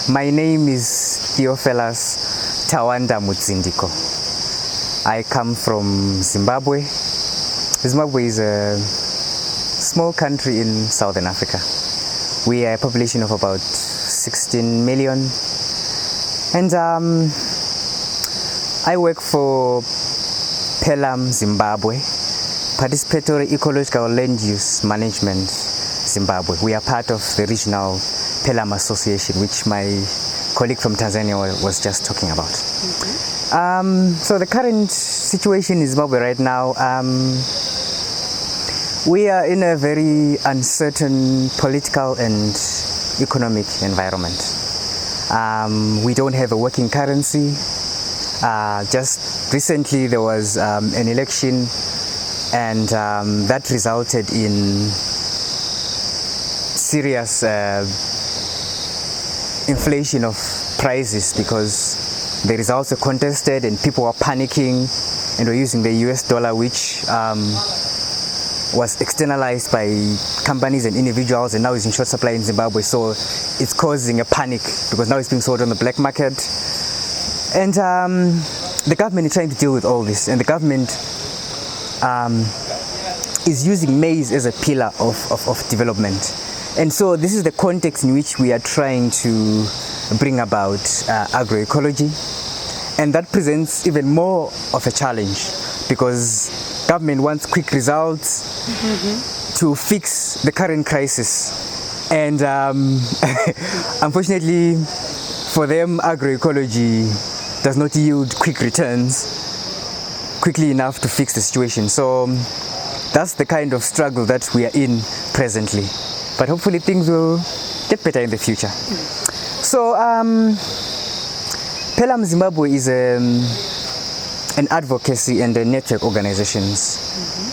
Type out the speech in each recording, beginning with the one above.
My name is Theophilus Tawanda Mutsindiko. I come from Zimbabwe. Zimbabwe is a small country in Southern Africa. We are a population of about 16 million. And I work for Pelham Zimbabwe, Participatory Ecological Land Use Management Zimbabwe. We are part of the regional Pelham Association, which my colleague from Tanzania was just talking about. So the current situation in Zimbabwe right now, we are in a very uncertain political and economic environment. We don't have a working currency. Just recently there was an election, and that resulted in serious inflation of prices because the results were contested and people were panicking and were using the US dollar, which was externalized by companies and individuals, and now is in short supply in Zimbabwe. So it's causing a panic because now it's being sold on the black market. And the government is trying to deal with all this, and the government is using maize as a pillar of development. And so this is the context in which we are trying to bring about agroecology, and that presents even more of a challenge because government wants quick results to fix the current crisis, and unfortunately for them, agroecology does not yield quick returns quickly enough to fix the situation. So that's the kind of struggle that we are in presently, but hopefully things will get better in the future. So Pelham Zimbabwe is an advocacy and a network organizations.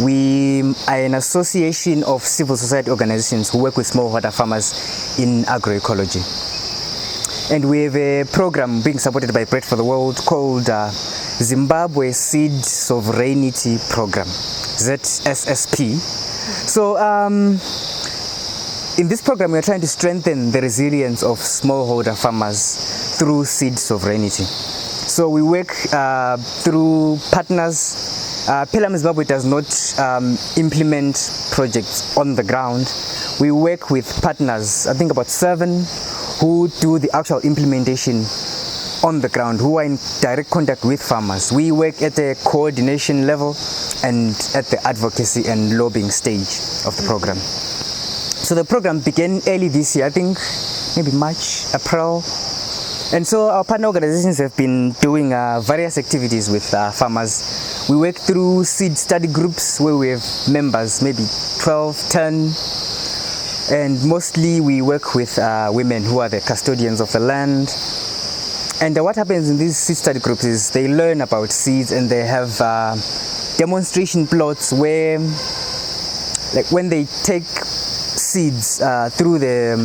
We are an association of civil society organizations who work with smallholder farmers in agroecology. And we have a program being supported by Bread for the World called Zimbabwe Seed Sovereignty Program, ZSSP. So in this program, we are trying to strengthen the resilience of smallholder farmers through seed sovereignty. So we work through partners. Pelham Zimbabwe does not implement projects on the ground. We work with partners, I think about 7, who do the actual implementation on the ground, who are in direct contact with farmers. We work at the coordination level and at the advocacy and lobbying stage of the program. So the program began early this year, I think maybe March, April. And so our partner organizations have been doing various activities with farmers. We work through seed study groups where we have members, maybe 12, 10, and mostly we work with women who are the custodians of the land. And what happens in these seed study groups is they learn about seeds, and they have demonstration plots where, like, when they take seeds through the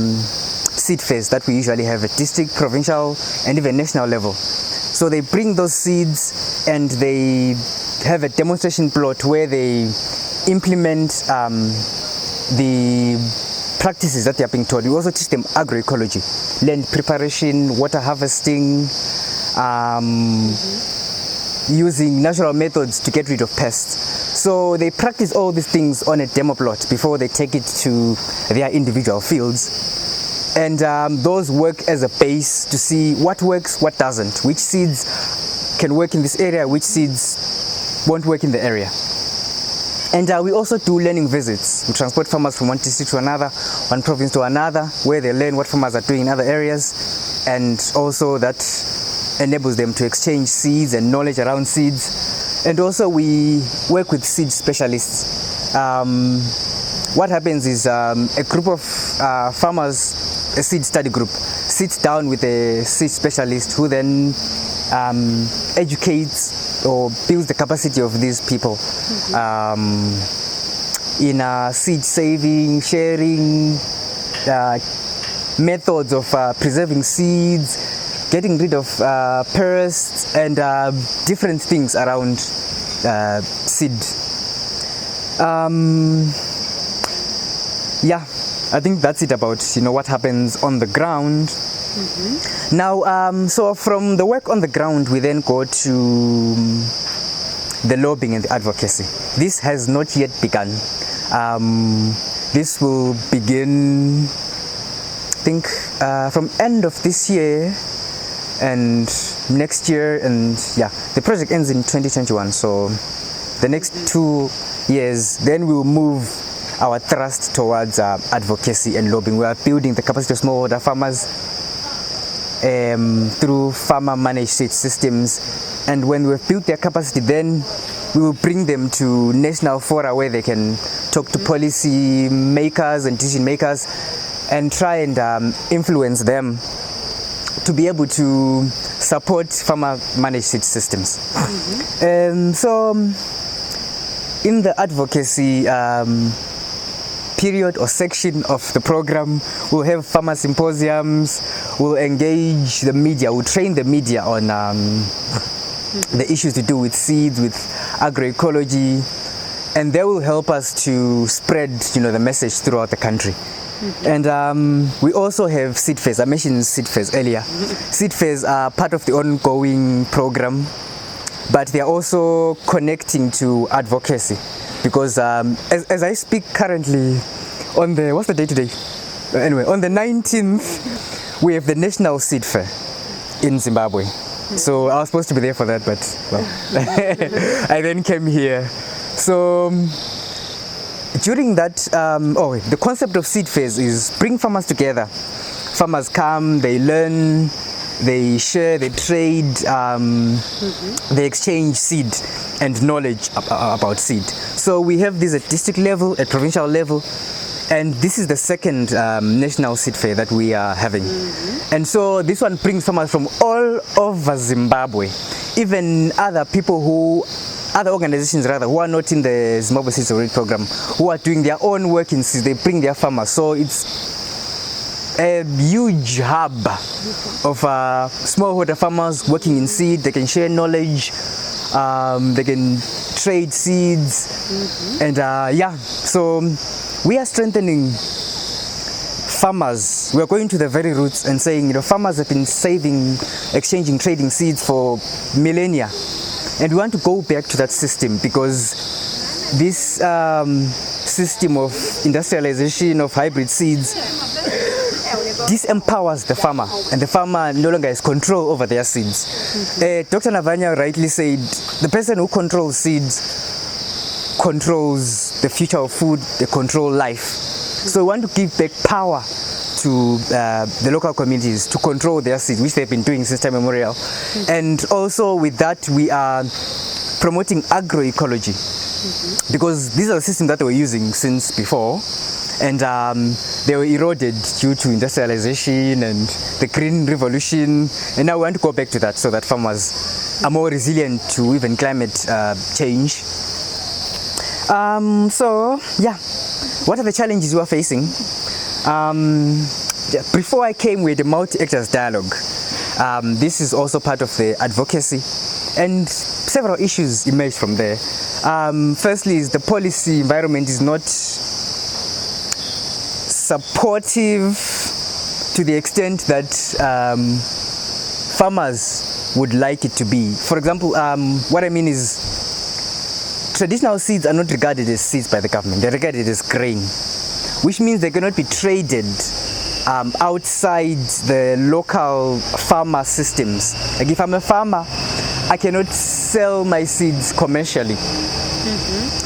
seed phase that we usually have at district, provincial, and even national level. So they bring those seeds and they have a demonstration plot where they implement the practices that they are being taught. We also teach them agroecology, land preparation, water harvesting, using natural methods to get rid of pests. So they practice all these things on a demo plot before they take it to their individual fields. And those work as a base to see what works, what doesn't, which seeds can work in this area, which seeds won't work in the area. And we also do learning visits. We transport farmers from one district to another, one province to another, where they learn what farmers are doing in other areas, and also that enables them to exchange seeds and knowledge around seeds. And also we work with seed specialists. What happens is a group of farmers, a seed study group, sits down with a seed specialist who then educates or builds the capacity of these people in seed saving, sharing, methods of preserving seeds, getting rid of pests, and different things around seed. Yeah, I think that's it about what happens on the ground. Now, so from the work on the ground, we then go to the lobbying and the advocacy. This has not yet begun. This will begin, I think, from end of this year and next year, and yeah, the project ends in 2021. So the next 2 years, then we will move our thrust towards advocacy and lobbying. We are building the capacity of smallholder farmers through farmer managed seed systems, and when we've built their capacity, then we will bring them to national fora where they can talk to policy makers and decision makers and try and influence them to be able to support farmer managed seed systems. So in the advocacy period or section of the program, we'll have farmer symposiums, we'll engage the media, we'll train the media on the issues to do with seeds, with agroecology, and they will help us to spread, the message throughout the country. And we also have seed fairs. I mentioned seed fairs earlier. Seed fairs are part of the ongoing program, but they are also connecting to advocacy, because as I speak currently, on the, what's the day today? Anyway, on the 19th, we have the National Seed Fair in Zimbabwe. So I was supposed to be there for that, but well, I then came here. So during that, the concept of seed fairs is bring farmers together. Farmers come, they learn, they share, they trade, they exchange seed and knowledge about seed. So we have this at district level, at provincial level, and this is the second national seed fair that we are having. And so this one brings farmers from all over Zimbabwe, even other people other organizations rather, who are not in the Zimbabwe Seeds of Wheat program, who are doing their own work in seeds, they bring their farmers. So it's a huge hub of smallholder farmers working in seed. They can share knowledge, they can trade seeds, and so we are strengthening farmers. We are going to the very roots and saying, farmers have been saving, exchanging, trading seeds for millennia. And we want to go back to that system, because this system of industrialization of hybrid seeds disempowers the farmer, and the farmer no longer has control over their seeds. Dr. Navanya rightly said, the person who controls seeds controls the future of food, they control life. So we want to give back power to the local communities to control their seeds, which they've been doing since time immemorial. And also with that, we are promoting agroecology, because these are the systems that they were using since before, and they were eroded due to industrialization and the green revolution, and now we want to go back to that so that farmers are more resilient to even climate change. So yeah, what are the challenges we are facing? Before I came, we had a multi-actors dialogue. This is also part of the advocacy, and several issues emerged from there. Firstly, is the policy environment is not supportive to the extent that farmers would like it to be. For example, what I mean is traditional seeds are not regarded as seeds by the government. They're regarded as grain, which means they cannot be traded outside the local farmer systems. Like if I'm a farmer, I cannot sell my seeds commercially,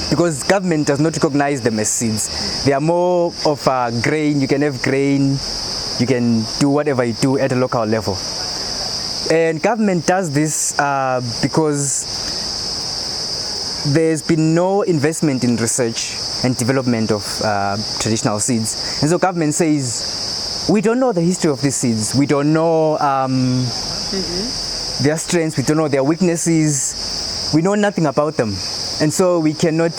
because government does not recognize them as seeds. They are more of a grain. You can have grain, you can do whatever you do at a local level. And government does this because there's been no investment in research and development of traditional seeds. And so government says, we don't know the history of these seeds. We don't know their strengths. We don't know their weaknesses. We know nothing about them. And so we cannot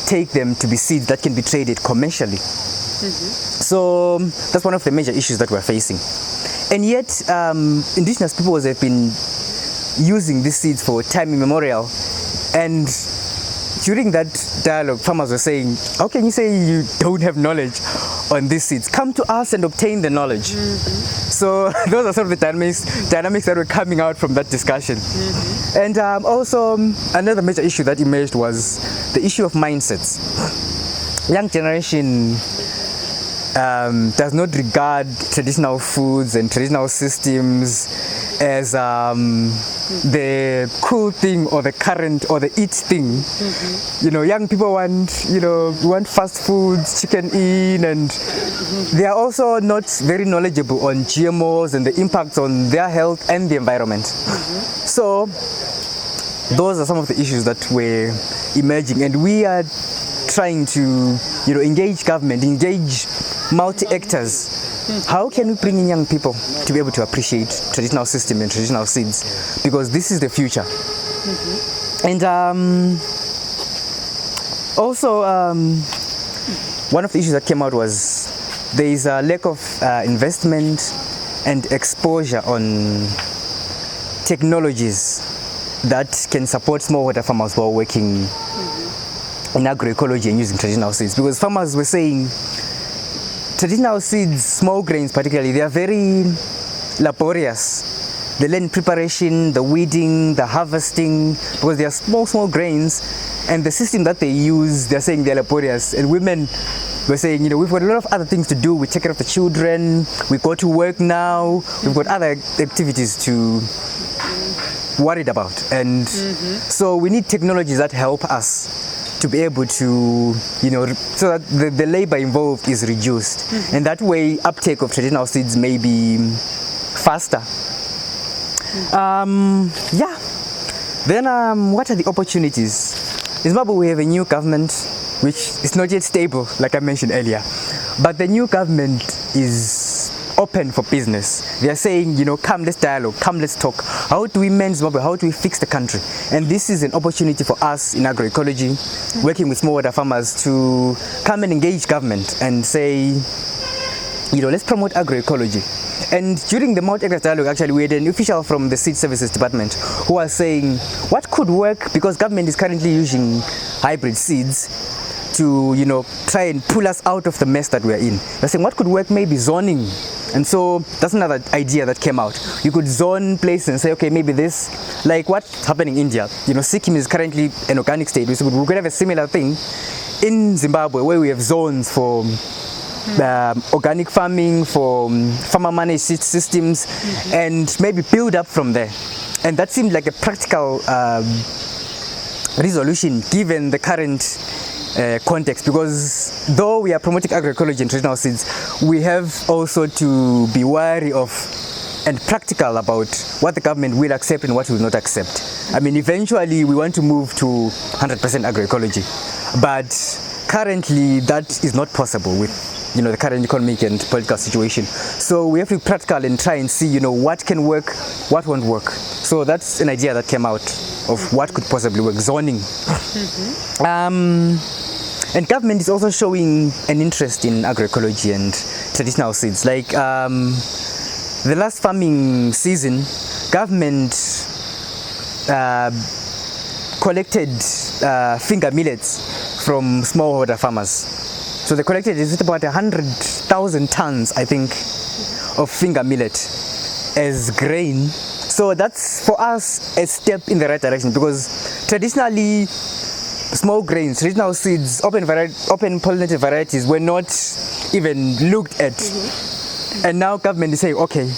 take them to be seeds that can be traded commercially. So that's one of the major issues that we're facing. And yet, indigenous peoples have been using these seeds for time immemorial. And during that dialogue, farmers were saying, how can you say you don't have knowledge on these seeds. Come to us and obtain the knowledge. So those are some of the dynamics that were coming out from that discussion. And also another major issue that emerged was the issue of mindsets. Young generation does not regard traditional foods and traditional systems as the cool thing or the current or the it thing. You know, young people want fast foods, chicken in, and they are also not very knowledgeable on GMOs and the impacts on their health and the environment. So those are some of the issues that were emerging, and we are trying to engage government, engage multi-actors. How can we bring in young people to be able to appreciate traditional system and traditional seeds? Because this is the future. And also one of the issues that came out was there is a lack of investment and exposure on technologies that can support smallholder farmers who are working in agroecology and using traditional seeds. Because farmers were saying traditional seeds, small grains particularly, they are very laborious. The land preparation, the weeding, the harvesting, because they are small grains, and the system that they use, they're saying they're laborious. And women were saying, we've got a lot of other things to do. We take care of the children, we go to work now, we've got other activities to worried about. And so we need technologies that help us to be able to, so that the labor involved is reduced. And that way, uptake of traditional seeds may be faster. Then what are the opportunities? In Zimbabwe, we have a new government, which is not yet stable, like I mentioned earlier. But the new government is open for business. They are saying, come, let's dialogue, come, let's talk. How do we mend Zimbabwe? How do we fix the country? And this is an opportunity for us in agroecology, working with smallholder farmers, to come and engage government and say, let's promote agroecology. And during the multi-acre dialogue, actually, we had an official from the Seed Services Department who was saying, what could work, because government is currently using hybrid seeds to, try and pull us out of the mess that we're in. They're saying, what could work? Maybe zoning. And so that's another idea that came out. You could zone places and say, okay, maybe this, like what's happening in India. Sikkim is currently an organic state. We could have a similar thing in Zimbabwe, where we have zones for organic farming, for farmer managed systems, and maybe build up from there. And that seemed like a practical resolution given the current context, because though we are promoting agroecology and traditional seeds, we have also to be wary of and practical about what the government will accept and what will not accept. I mean, eventually we want to move to 100% agroecology, but currently that is not possible with the current economic and political situation. So we have to be practical and try and see what can work, what won't work. So that's an idea that came out of what could possibly work. Zoning. And government is also showing an interest in agroecology and traditional seeds. Like the last farming season, government collected finger millets from smallholder farmers. So they collected about 100,000 tons, I think, of finger millet as grain. So that's for us a step in the right direction, because traditionally small grains, traditional seeds, open pollinated varieties were not even looked at. And now government is saying, okay,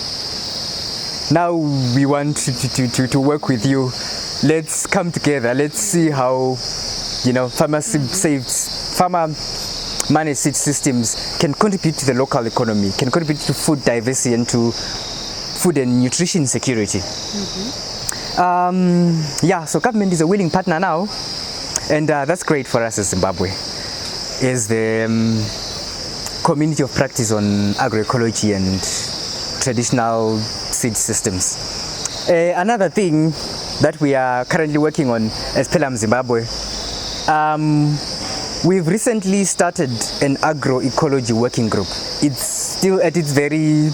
now we want to work with you. Let's come together. Let's see how farmer managed seed systems can contribute to the local economy, can contribute to food diversity and to food and nutrition security. So government is a willing partner now, and that's great for us as Zimbabwe, as the community of practice on agroecology and traditional seed systems. Another thing that we are currently working on as Pelham Zimbabwe, we've recently started an agroecology working group. It's still at its very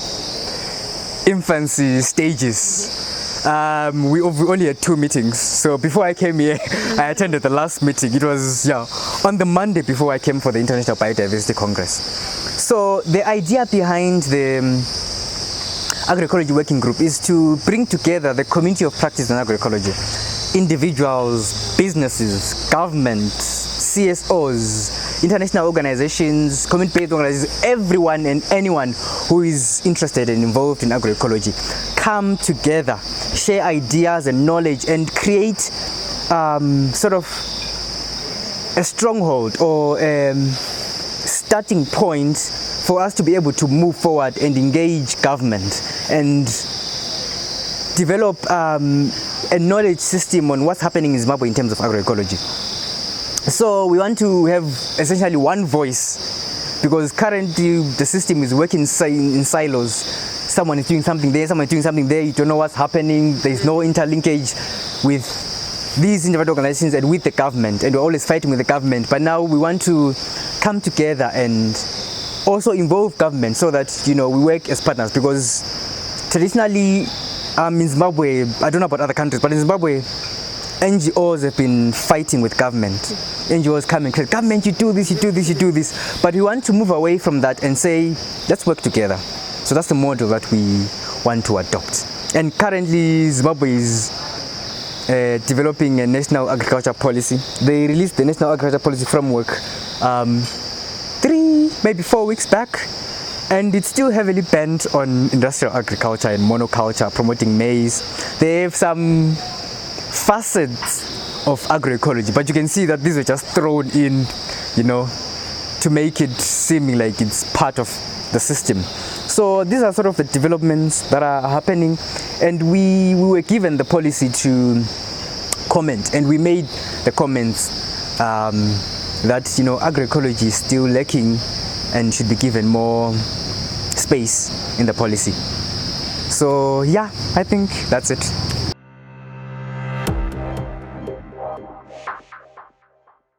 infancy stages, we only had 2 meetings. So before I came here, I attended the last meeting. It was on the Monday before I came for the International Biodiversity Congress. So the idea behind the agroecology working group is to bring together the community of practice in agroecology, individuals, businesses, government, CSOs, international organizations, community-based organizations, everyone and anyone who is interested and involved in agroecology come together, share ideas and knowledge, and create sort of a stronghold or starting point for us to be able to move forward and engage government and develop a knowledge system on what's happening in Zimbabwe in terms of agroecology. So we want to have essentially one voice, because currently the system is working in silos. Someone is doing something there, someone is doing something there, you don't know what's happening, there's no interlinkage with these individual organizations and with the government, and we're always fighting with the government. But now we want to come together and also involve government so that we work as partners, because traditionally in Zimbabwe, I don't know about other countries, but in Zimbabwe NGOs have been fighting with government. NGOs come and say, government, you do this, you do this, you do this. But we want to move away from that and say, let's work together. So that's the model that we want to adopt. And currently Zimbabwe is developing a national agriculture policy. They released the national agriculture policy framework 3, maybe 4 weeks back. And it's still heavily bent on industrial agriculture and monoculture, promoting maize. They have some facets of agroecology, but you can see that these were just thrown in, to make it seeming like it's part of the system. So these are sort of the developments that are happening, and we were given the policy to comment, and we made the comments that agroecology is still lacking and should be given more space in the policy. So yeah, I think that's it.